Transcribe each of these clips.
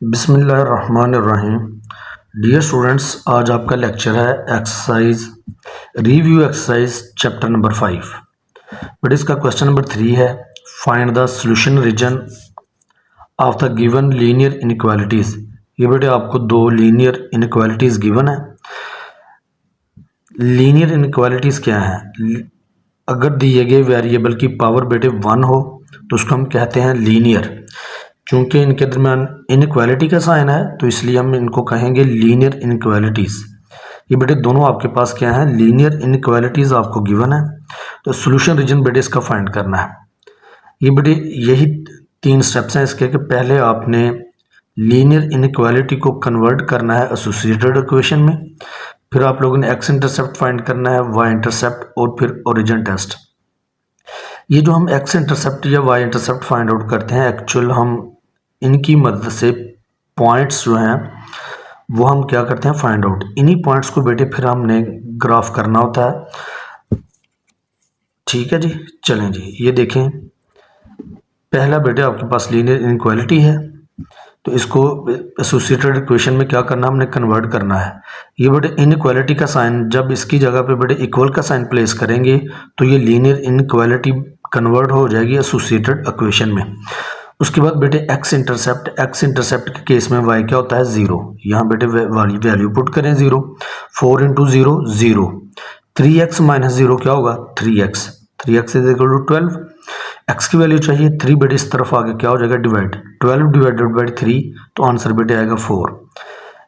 बिस्मिल्लाहिर्रहमानिर्रहीम। Dear students, आज आपका लेक्चर है exercise review exercise chapter number 5। But इसका क्वेश्चन नंबर 3 है, find the solution region of the given linear inequalities. ये बेटे आपको दो लीनियर इनइक्वालिटीज़ गिवन है। लीनियर इनइक्वालिटीज़ क्या है? अगर दिए गए वेरिएबल की पावर बेटे 1 हो तो उसको हम कहते हैं लीनियर। चूंकि इनके दरमियान इनइक्वालिटी का साइन है तो इसलिए हम इनको कहेंगे लीनियर इनइक्वालिटीज़। ये बेटे दोनों आपके पास क्या है? लीनियर इनइक्वालिटीज़ आपको गिवन है। तो सॉल्यूशन रीजन बेटे इसका फाइंड करना है। ये बेटे यही 3 स्टेप्स हैं इसके कि पहले आपने लीनियर इनइक्वालिटी को कन्वर्ट करना है एसोसिएटेड इक्वेशन में, फिर आप लोगों ने एक्स इंटरसेप्ट फाइंड करना है, वाई इंटरसेप्ट और फिर ओरिजिन टेस्ट। ये जो हम एक्स इंटरसेप्ट या वाई इंटरसेप्ट फाइंड आउट करते हैं, एक्चुअल हम इनकी मदद से पॉइंट्स जो हैं वो हम क्या करते हैं? Find out. इन्हीं पॉइंट्स को बेटे फिर हमने ग्राफ करना होता है। ठीक है जी, चलें जी, ये देखें। पहला बेटे आपके पास लीनियर इनइक्वालिटी है तो इसको एसोसिएटेड इक्वेशन में क्या करना है? हमने कन्वर्ट करना है। ये बेटे इनइक्वालिटी का साइन जब इसकी जगह पे बेटे इक्वल का साइन प्लेस करेंगे तो ये लीनियर इनइक्वालिटी कन्वर्ट हो जाएगी एसोसिएटेड इक्वेशन में। उसके बाद बेटे एक्स इंटरसेप्ट के केस में वाई क्या होता है? 0। यहाँ बेटे वैल्यू पुट करें 0। 4 इंटू 0 0। 3x माइनस 0 क्या होगा? 3x। 3x is equal to 12। x की वैल्यू चाहिए 3 बेटे इस तरफ आगे क्या हो जाएगा? डिवाइड। 12 डिवाइडेड बाई 3 तो आंसर बेटे आएगा 4।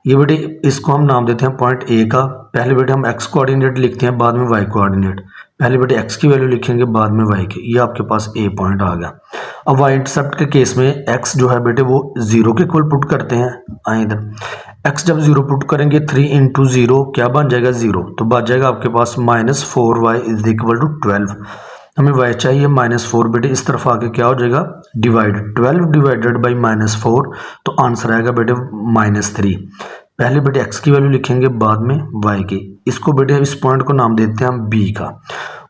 ये बेटे इसको हम नाम देते हैं पॉइंट ए का। पहले बेटे हम x कोऑर्डिनेट लिखते हैं, बाद में y कोऑर्डिनेट। पहले बेटे x की वैल्यू लिखेंगे, बाद में y की। ये आपके पास ए पॉइंट आ गया। अब y इंटरसेप्ट के केस में x जो है बेटे वो 0 के इक्वल पुट करते हैं। आए इधर x जब 0 पुट करेंगे 3 इंटू 0 क्या बन जाएगा? 0। तो बच जाएगा आपके पास -4y इज इक्वल टू 12। हमें y चाहिए -4 बेटे इस तरफ आके क्या हो जाएगा? डिवाइड। 12 डिवाइडेड बाई -4 तो आंसर आएगा बेटे -3। पहले बेटे x की वैल्यू लिखेंगे, बाद में y की। इसको बेटे इस पॉइंट को नाम देते हैं हम b का।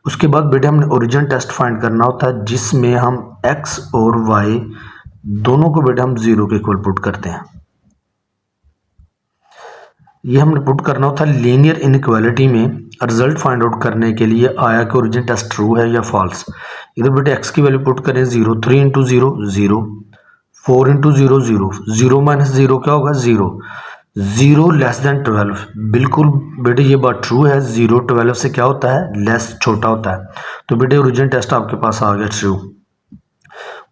उसके बाद बेटे हमने ओरिजिन टेस्ट फाइंड करना होता है जिसमें हम x और y दोनों को बेटे हम 0 के इक्वल पुट करते हैं। ये हमने पुट करना होता है लीनियर इनइक्वालिटी में। रिजल्ट फाइंड आउट करने के लिए आया कि ओरिजिन टेस्ट ट्रू है या फॉल्स। इधर बेटे x की वैल्यू पुट करें 0। 3 इंटू 0 0। 4 इंटू 0 0। 0 माइनस 0 क्या होगा? 0। 0 लेस देन 12। बिल्कुल बेटे ये बात ट्रू है। 0 12 से क्या होता है? लेस, छोटा होता है। तो बेटे ओरिजिन टेस्ट आपके पास आ गया ट्रू।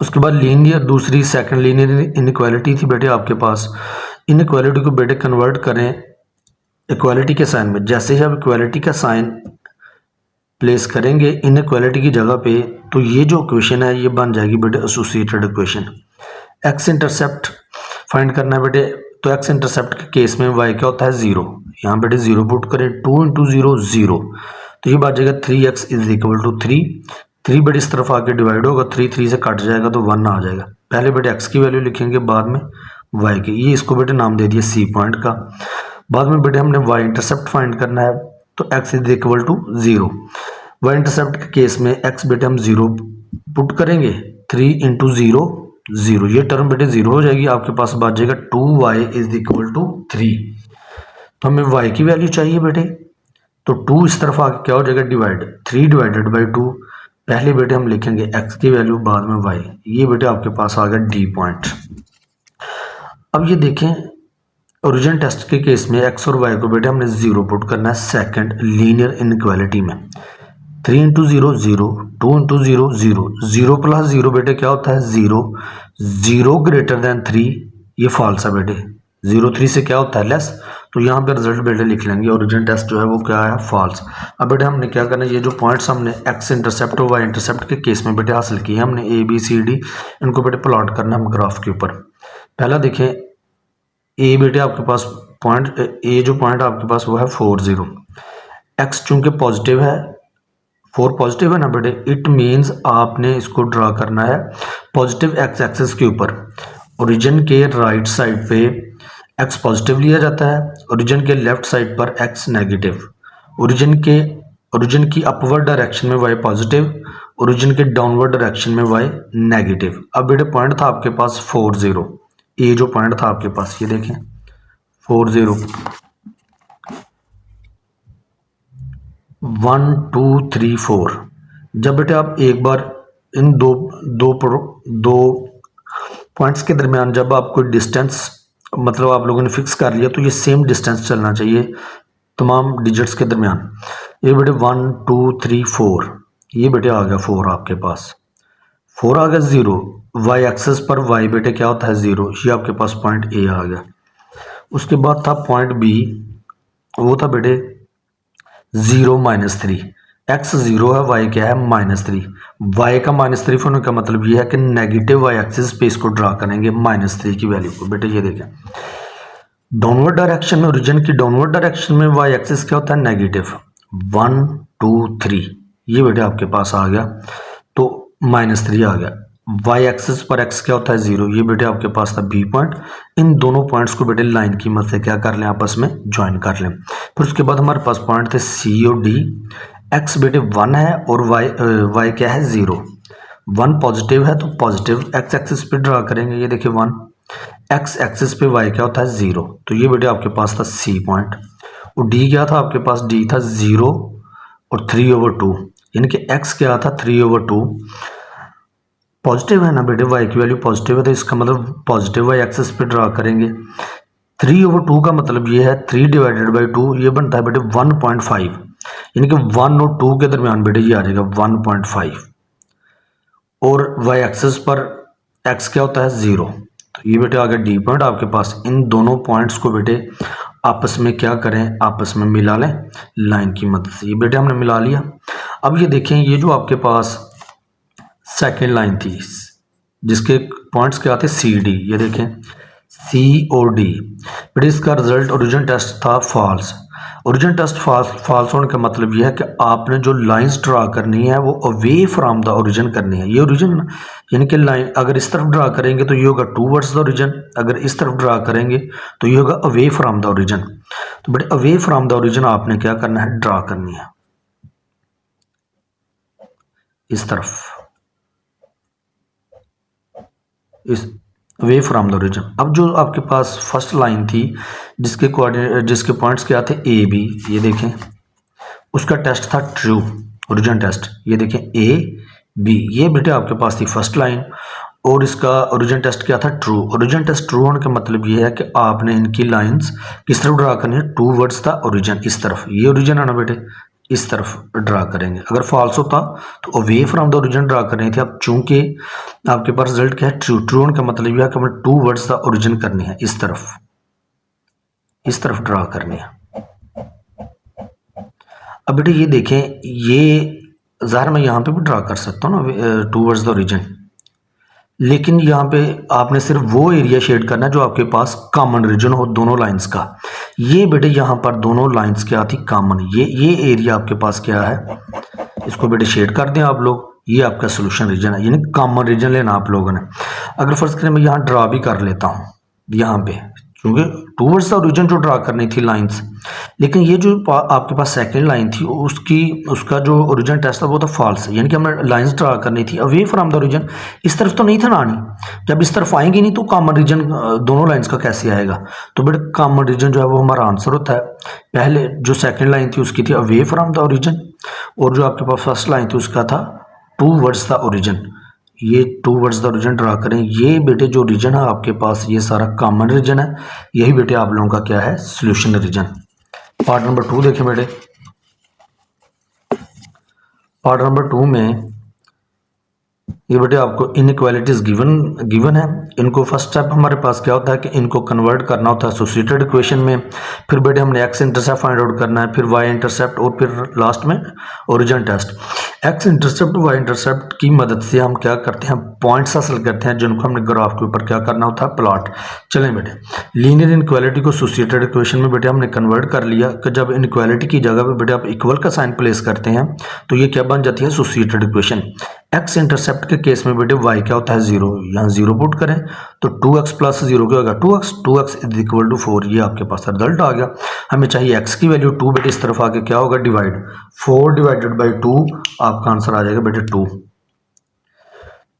उसके बाद लीनियर दूसरी सेकंड लीनियर इनइक्वालिटी थी बेटे आपके पास। इनइक्वालिटी को बेटे कन्वर्ट करें इक्वालिटी के साइन में। जैसे ही आप इक्वालिटी का साइन प्लेस करेंगे इनइक्वालिटी की जगह पे तो ये जो इक्वेशन है ये बन जाएगी बेटे associated equation. X intercept find करना है बेटे, तो एक्स इंटरसेप्ट के केस में y क्या होता है? 0। यहाँ बेटे 0 पुट करें। 2 इंटू 0 0। तो ये बात जाएगा 3x इज इक्वल टू 3। 3 बेटे इस तरफ आके डिवाइड होगा, 3 से कट जाएगा तो 1 आ जाएगा। पहले बेटे x की वैल्यू लिखेंगे, बाद में y की। ये इसको बेटे नाम दे दिया c पॉइंट का। बाद में बेटे हमने y इंटरसेप्ट फाइंड करना है तो x is equal to 0। y intercept के केस में x बेटे हम 0 पुट करेंगे। 3 इंटू 0 0। ये टर्म बेटे 0 हो जाएगी। आपके पास बच जाएगा 2y इज इक्वल टू 3। तो हमें y की वैल्यू चाहिए बेटे, तो 2 इस तरफ आके क्या हो जाएगा? डिवाइड। 3 divided by 2। पहले बेटे हम लिखेंगे x की वैल्यू, बाद में y। ये बेटे आपके पास आ गया d पॉइंट। अब ये देखें ओरिजिन टेस्ट के केस में x और y को बेटे हमने 0 पुट करना है सेकंड लीनियर इनइक्वालिटी में। 3 इंटू 0 0। 2 इंटू 0 0। 0 प्लस 0 बेटे क्या होता है? 0। 0 ग्रेटर देन 3 ये फॉल्स है बेटे। 0 3 से क्या होता है? लेस। तो यहाँ पे रिजल्ट बेटे लिख लेंगे ओरिजिन टेस्ट जो है वो क्या है? फॉल्स। अब बेटे हमने क्या करना है? ये जो पॉइंट्स हमने एक्स इंटरसेप्ट और वाई इंटरसेप्ट के केस में बेटे हासिल किए हमने ए बी सी डी, इनको बेटे प्लॉट करना हम ग्राफ के ऊपर। पहला देखें ए बेटे आपके पास पॉइंट ए जो पॉइंट आपके पास वो है 4 0। एक्स चूंकि पॉजिटिव है, 4 पॉजिटिव है ना बेटे, इट मीन्स आपने इसको ड्रा करना है पॉजिटिव एक्स एक्सिस के ऊपर। ओरिजिन के राइट साइड पे एक्स पॉजिटिव लिया जाता है, ओरिजिन के लेफ्ट साइड पर एक्स नेगेटिव। ओरिजिन की अपवर्ड डायरेक्शन में वाई पॉजिटिव, ओरिजिन के डाउनवर्ड डायरेक्शन में वाई नेगेटिव। अब बेटे पॉइंट था आपके पास 4 0। ए जो पॉइंट था आपके पास, ये देखें 40 1 2 3 4। जब बेटे आप एक बार इन दो पॉइंट्स के दरमियान जब आप कोई डिस्टेंस मतलब आप लोगों ने फिक्स कर लिया, तो ये सेम डिस्टेंस चलना चाहिए तमाम डिजिट्स के दरमियान। ये बेटे 1 2 3 4, ये बेटे आ गया 4 आपके पास, 4 आ गया 0। वाई एक्सेस पर वाई बेटे क्या होता है 0, ये आपके पास पॉइंट ए आ गया। उसके बाद था पॉइंट बी, वो था बेटे 0 -3। एक्स 0 है, वाई क्या है -3। वाई का -3 होने का मतलब ये है कि नेगेटिव वाई एक्सिस पे इसको ड्रा करेंगे -3 की वैल्यू को। बेटे ये देखें, डाउनवर्ड डायरेक्शन में, ओरिजिन की डाउनवर्ड डायरेक्शन में वाई एक्सिस क्या होता है नेगेटिव। 1 2 3 ये बेटे आपके पास आ गया, तो -3 आ गया। वाई एक्सिस पर एक्स क्या होता है 0, ये बेटे आपके पास था बी पॉइंट। इन दोनों पॉइंट्स को बेटे लाइन की मदद से क्या कर लें, आपस में ज्वाइन कर लें। फिर उसके बाद हमारे पास पॉइंट थे सी और डी। एक्स बेटे 1 है और वाई क्या है 0। 1 पॉजिटिव है तो पॉजिटिव एक्स एक्सिस पे ड्रा करेंगे, ये देखिए 1। एक्स एक्सिस पे वाई क्या होता है 0, तो ये बेटे आपके पास था सी पॉइंट। और डी क्या था आपके पास, डी था 0 और 3/2, यानी कि एक्स क्या था 3/2। पॉजिटिव है ना बेटे, वाई की वैल्यू पॉजिटिव है, तो इसका मतलब पॉजिटिव वाई एक्सिस पे ड्रा करेंगे। 3/2 का मतलब ये है 3/2, ये बनता है बेटे 1.5, यानी कि 1 और 2 के दरमियान बेटे ये आ जाएगा 1.5। और वाई एक्सिस पर एक्स क्या होता है 0, तो ये बेटे आ गया डी पॉइंट आपके पास। इन दोनों पॉइंट्स को बेटे आपस में क्या करें, आपस में मिला लें लाइन की मदद से। ये बेटे हमने मिला लिया। अब ये देखें, ये जो आपके पास सेकेंड लाइन थी जिसके पॉइंट्स क्या थे सी डी, ये देखें सी और डी, बट इसका रिजल्ट ओरिजिन टेस्ट था फॉल्स। ओरिजिन टेस्ट फॉल्स होने का मतलब यह है कि आपने जो लाइंस ड्रा करनी है वो अवे फ्रॉम द ओरिजिन करनी है। ये ओरिजिन यानी कि लाइन अगर इस तरफ ड्रा करेंगे तो ये होगा टूवर्ड्स द ओरिजिन, अगर इस तरफ ड्रा करेंगे तो ये होगा अवे फ्रॉम द ओरिजिन। तो but away from the origin आपने क्या करना है, ड्रा करनी है इस तरफ, इस वे फ्रॉम द ओरिजिन। अब जो आपके पास फर्स्ट लाइन थी जिसके पॉइंट्स क्या थे ए बी, ये देखें उसका टेस्ट था ट्रू ओरिजिन टेस्ट, ये देखें ए बी, ये बेटे आपके पास थी फर्स्ट लाइन। और इसका ओरिजिन टेस्ट क्या था ट्रू। ओरिजिन टेस्ट ट्रू होने का मतलब ये है कि आपने इनकी लाइंस किस तरफ ड्रा करनी है, टूवर्ड्स द ओरिजिन, इस तरफ। ये ओरिजिन है ना बेटे, इस तरफ ड्रा करेंगे। अगर फॉल्स होता तो away from the origin draw करनी थी। अब चूंकि आपके पास रिजल्ट क्या है ट्रू, ट्रू होने का मतलब यह है कि हमें टूवर्ड्स द ओरिजिन करनी है, इस तरफ ड्रा करनी है। अब बेटे ये देखें, ये ज़ाहिर मैं यहाँ पे भी ड्रा कर सकता हूँ ना टूवर्ड्स द ओरिजिन, लेकिन यहाँ पे आपने सिर्फ वो एरिया शेड करना है जो आपके पास कॉमन रीजन हो दोनों लाइंस का। ये बेटे यहाँ पर दोनों लाइंस क्या थी कॉमन, ये एरिया आपके पास क्या है, इसको बेटे शेड कर दें आप लोग। ये आपका सोल्यूशन रीजन है, यानी कॉमन रीजन लेना आप लोगों ने। अगर फर्स्ट करें मैं यहाँ ड्रा भी कर लेता हूँ यहाँ पे, क्योंकि टूवर्ड्स द ओरिजिन जो ड्रा करनी थी लाइंस, लेकिन ये जो आपके पास सेकंड लाइन थी उसका जो ओरिजिन टेस्ट था वो था फॉल्स, यानी कि हमें लाइंस ड्रा करनी थी अवे फ्रॉम द ओरिजिन। इस तरफ तो नहीं था ना आनी, जब इस तरफ आएंगे नहीं तो कॉमन रीजन दोनों लाइंस का कैसे आएगा। तो बेटे कॉमन रीजन जो है वो हमारा आंसर होता है। पहले जो सेकेंड लाइन थी उसकी थी अवे फ्रॉम द ओरिजिन, और जो आपके पास फर्स्ट लाइन थी उसका था टूवर्ड्स द ओरिजिन। ये टूवर्ड्स द रीजन ड्रा करें। ये बेटे जो रीजन है आपके पास ये सारा कॉमन रीजन है, यही बेटे आप लोगों का क्या है सोल्यूशन रीजन। पार्ट नंबर 2 देखें बेटे, पार्ट नंबर 2 में ये बेटे आपको इनइक्वालिटीज गिवन है। इनको फर्स्ट स्टेप हमारे पास क्या होता है कि इनको कन्वर्ट करना होता है एसोसिएटेड इक्वेशन में। फिर बेटे हमने एक्स इंटरसेप्ट फाइंड आउट करना है, फिर वाई इंटरसेप्ट, और फिर लास्ट में origin test. X intercept y intercept की मदद से हम क्या करते हैं, पॉइंट्स हासिल करते हैं जिनको हमने ग्राफ के ऊपर क्या करना होता है, प्लॉट। चलें बेटे, लीनियर इनइक्वालिटी को एसोसिएटेड इक्वेशन में बेटे हमने कन्वर्ट कर लिया कि जब इनइक्वालिटी की जगह पे बेटे आप इक्वल का साइन प्लेस करते हैं तो ये क्या बन जाती है एसोसिएटेड इक्वेशन। एक्स इंटरसेप्ट के केस में बेटे वाई क्या होता है 0, यहाँ 0 पुट करें तो 2x प्लस 0 क्या होगा 2x इज इक्वल टू 4। ये आपके पास रिजल्ट आ गया। हमें चाहिए x की वैल्यू 2, बेटे इस तरफ आके क्या होगा डिवाइड, 4 डिवाइडेड बाई 2 आपका आंसर आ जाएगा बेटे 2।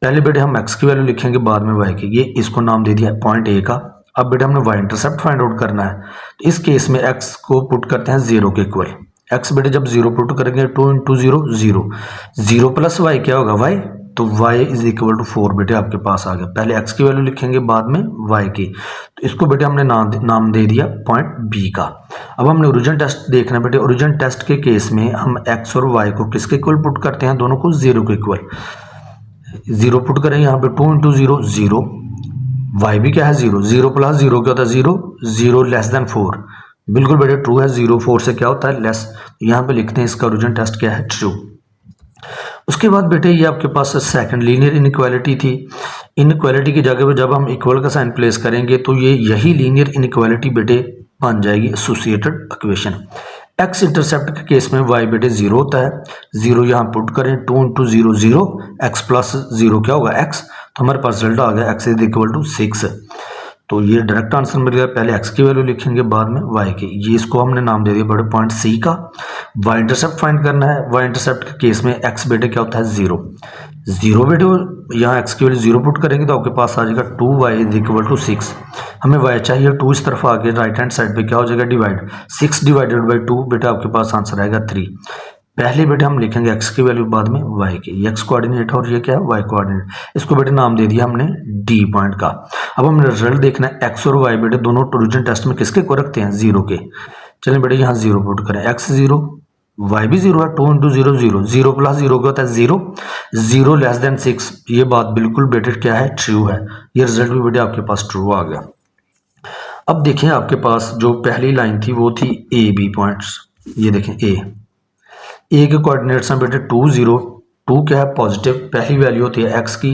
पहले बेटे हम x की वैल्यू लिखेंगे, बाद में y की। ये इसको नाम दे दिया पॉइंट A का। अब बेटे हमने y इंटरसेप्ट फाइंड आउट करना है, तो इस केस में x को पुट करते हैं 0 के इक्वल। x बेटे जब 0 पुट करेंगे 2 इंटू 0 0, 0 प्लस y क्या होगा y, तो y इज इक्वल टू 4 बेटे आपके पास आ गया। पहले x की वैल्यू लिखेंगे, बाद में y की। तो इसको बेटे हमने नाम दे दिया पॉइंट B का। अब हमने ओरिजिन टेस्ट देखना है बेटे। ओरिजिन टेस्ट के केस में हम x और y को किसके इक्वल पुट करते हैं, दोनों को 0 के इक्वल। 0 पुट करें यहाँ पे 2 इंटू 0 0, y भी क्या है 0, 0 प्लस 0 क्या होता है 0, 0 लेस देन 4। बिल्कुल बेटे ट्रू है, 0 4 से क्या होता है लेस। यहाँ पे लिखते हैं इसका ओरिजिन टेस्ट क्या है, ट्रू। उसके बाद बेटे ये आपके पास सेकंड लीनियर इनइक्वालिटी थी। इनइक्वालिटी की जगह पे जब हम इक्वल का साइन प्लेस करेंगे तो ये यही लीनियर इनइक्वालिटी बेटे बन जाएगी एसोसिएटेड इक्वेशन। एक्स इंटरसेप्ट के केस में y बेटे 0 होता है, 0 यहाँ पुट करें, 2 इंटू 0 0, एक्स प्लस 0 क्या होगा x, तो हमारे पास रिजल्ट आ गया x इज इक्वल टू 6। तो ये डायरेक्ट आंसर मिल गया। पहले x की वैल्यू लिखेंगे, बाद में y की। ये इसको हमने नाम दे दिया बेटे पॉइंट C का। y इंटरसेप्ट फाइंड करना है। y इंटरसेप्ट के केस में x बेटे क्या होता है 0, 0 बेटे यहाँ x की वैल्यू 0 पुट करेंगे तो आपके पास आ जाएगा 2y इज इक्वल टू 6। हमें y चाहिए, 2 इस तरफ आगे राइट हैंड साइड पे क्या हो जाएगा डिवाइड, 6 डिवाइडेड बाई 2 बेटे आपके पास आंसर आएगा 3। पहले बेटे हम लिखेंगे x की वैल्यू, बाद में y की। ये x कोऑर्डिनेट है और ये क्या है y कोऑर्डिनेट। इसको बेटे नाम दे दिया हमने D पॉइंट का। अब हमने रिजल्ट देखना है, x और y बेटे दोनों ओरिजिन टेस्ट में किसके को रखते हैं 0 के। चलिए बेटे यहाँ 0 पुट करें, x 0 y भी 0 है, 2 इंटू 0 0, 0 प्लस 0 क्या होता है 0, 0 लेस देन 6। ये बात बिल्कुल बेटे क्या है ट्रू है। ये रिजल्ट भी बेटे आपके पास ट्रू आ गया। अब देखें आपके पास जो पहली लाइन थी वो थी ए बी पॉइंट्स। ये देखें ए के कोऑर्डिनेट्स हैं बेटे 2 0, 2 क्या है पॉजिटिव, पहली वैल्यू होती है x की।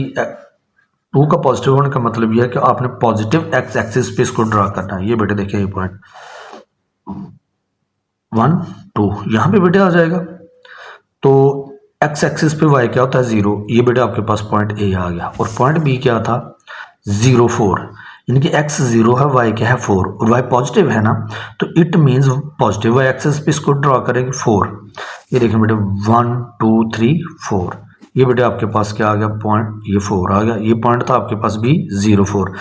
2 का पॉजिटिव होने का मतलब यह है कि आपने पॉजिटिव x एक्सिस पे इसको ड्रा करना है। ये बेटे देखिए ये पॉइंट 1 2 यहाँ पे बेटे आ जाएगा। तो x एक्सिस पे y क्या होता है 0, ये बेटे आपके पास पॉइंट A आ गया। और पॉइंट B क्या था 0 4, यानी कि x 0 है, y क्या है 4, और y पॉजिटिव है ना, तो it means positive y axis पे इसको ड्रा करेंगे 4। ये देखें बेटे 1 2 3 4, ये बेटे आपके पास क्या आ गया पॉइंट, ये 4 आ गया। ये पॉइंट था आपके पास भी 0 4।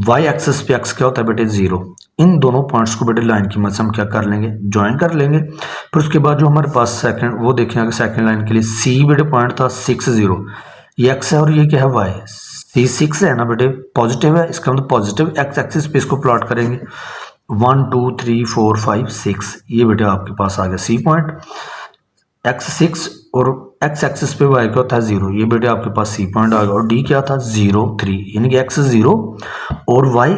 y एक्सिस पे x क्या होता है बेटे 0। इन दोनों पॉइंट्स को बेटे लाइन की मदद से हम क्या कर लेंगे, ज्वाइन कर लेंगे। फिर उसके बाद जो हमारे पास सेकंड, वो देखें अगर सेकंड लाइन के लिए c बेटे पॉइंट था 6 0, ये x है और ये क्या है y, c 6 है ना बेटे, पॉजिटिव है, इसका मतलब पॉजिटिव x एक्सिस पे इसको प्लॉट करेंगे 1 2 3 4 5 6, ये बेटे आपके पास आ गया c पॉइंट। x 6 और x एक्सिस पे y क्या होता है 0, ये बेटे आपके पास c पॉइंट आ गया। और d क्या था 0 3, यानी कि x 0 और y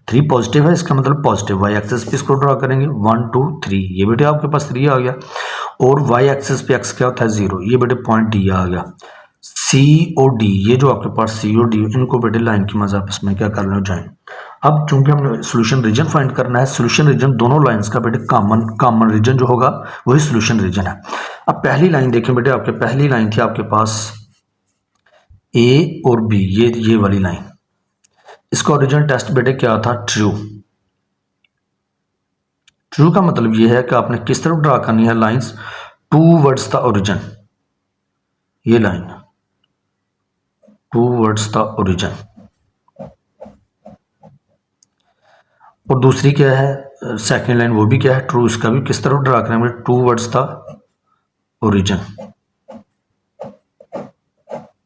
3 पॉजिटिव है, इसका मतलब पॉजिटिव y एक्सिस पे इसको ड्रा करेंगे 1 2 3, ये बेटे आपके पास 3 आ गया। और y एक्सिस पे x क्या होता है 0, ये बेटे पॉइंट d आ गया। c और d, ये जो आपके पास c और d, इनको बेटे लाइन की मदद आपस में क्या कर लो ज्वाइन। अब चूंकि हमने सोल्यूशन रीजन फाइंड करना है, सोल्यूशन रीजन दोनों लाइंस का बेटे कॉमन रीजन जो होगा वही सोल्यूशन रीजन है। अब पहली लाइन देखें बेटे, आपके पहली लाइन थी आपके पास a और b, ये वाली लाइन, इसका ओरिजिन टेस्ट बेटे क्या था ट्रू। ट्रू का मतलब ये है कि आपने किस तरफ ड्रा करनी है लाइंस, टूवर्ड्स द ओरिजिन। ये लाइन टूवर्ड्स द ओरिजिन। और दूसरी क्या है सेकंड लाइन, वो भी क्या है ट्रू, इसका भी किस तरफ ड्रा करना है टूवर्ड्स द ओरिजिन,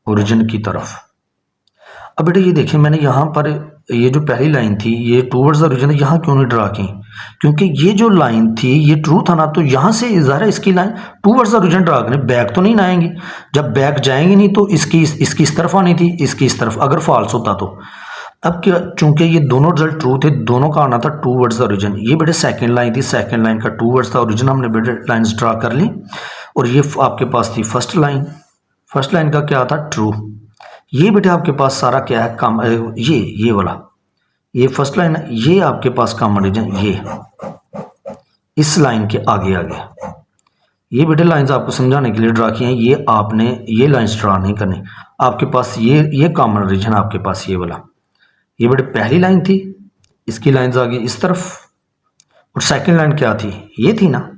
ओरिजिन की तरफ। अब बेटे ये देखें मैंने यहाँ पर ये जो पहली लाइन थी ये टूवर्ड्स द ओरिजिन, यहाँ क्यों नहीं ड्रा की, क्योंकि ये जो लाइन थी ये ट्रू था ना, तो यहाँ से ज़ाहिर है इसकी line towards the origin draw करें, बैक तो नहीं ना आएंगी। जब बैक जाएंगे नहीं तो इसकी इस तरफ आनी थी, इसकी इस तरफ, अगर फॉल्स होता तो। अब क्या, चूंकि ये दोनों रिजल्ट ट्रू थे, दोनों का आना था टूवर्ड्स द ओरिजिन। ये बेटे सेकंड लाइन थी, सेकंड लाइन का टूवर्ड्स द ओरिजिन हमने बेटे लाइंस ड्रा कर ली। और ये आपके पास थी फर्स्ट लाइन, फर्स्ट लाइन का क्या था ट्रू। ये बेटे आपके पास सारा क्या है काम, ये वाला, ये फर्स्ट लाइन है, ये आपके पास कॉमन रीजन, ये इस लाइन के आगे ये बेटे लाइंस आपको समझाने के लिए ड्रा की हैं। ये आपने ये लाइंस ड्रा नहीं करनी, आपके पास ये कॉमन रीजन आपके पास ये वाला। ये बेटे पहली लाइन थी, इसकी लाइंस आ गई इस तरफ, और सेकंड लाइन क्या थी, ये थी ना,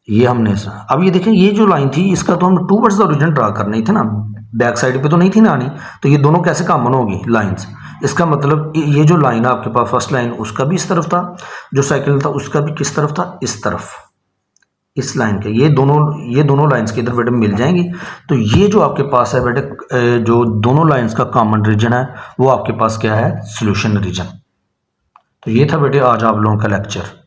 ये हमने। अब ये देखें ये जो लाइन थी इसका तो हम टूवर्ड्स द ओरिजिन ड्रा करनी थी ना, बैक साइड पे तो नहीं थी ना आनी, तो ये दोनों कैसे कॉमन होगी लाइंस। इसका मतलब ये जो लाइन है आपके पास फर्स्ट लाइन, उसका भी इस तरफ था, जो साइकिल था उसका भी किस तरफ था, इस तरफ, इस लाइन के, ये दोनों लाइंस के इधर बेटे मिल जाएंगी। तो ये जो आपके पास है बेटे जो दोनों लाइंस का कॉमन रीजन है वो आपके पास क्या है, सॉल्यूशन रीजन। तो ये था बेटे आज आप लोगों का लेक्चर।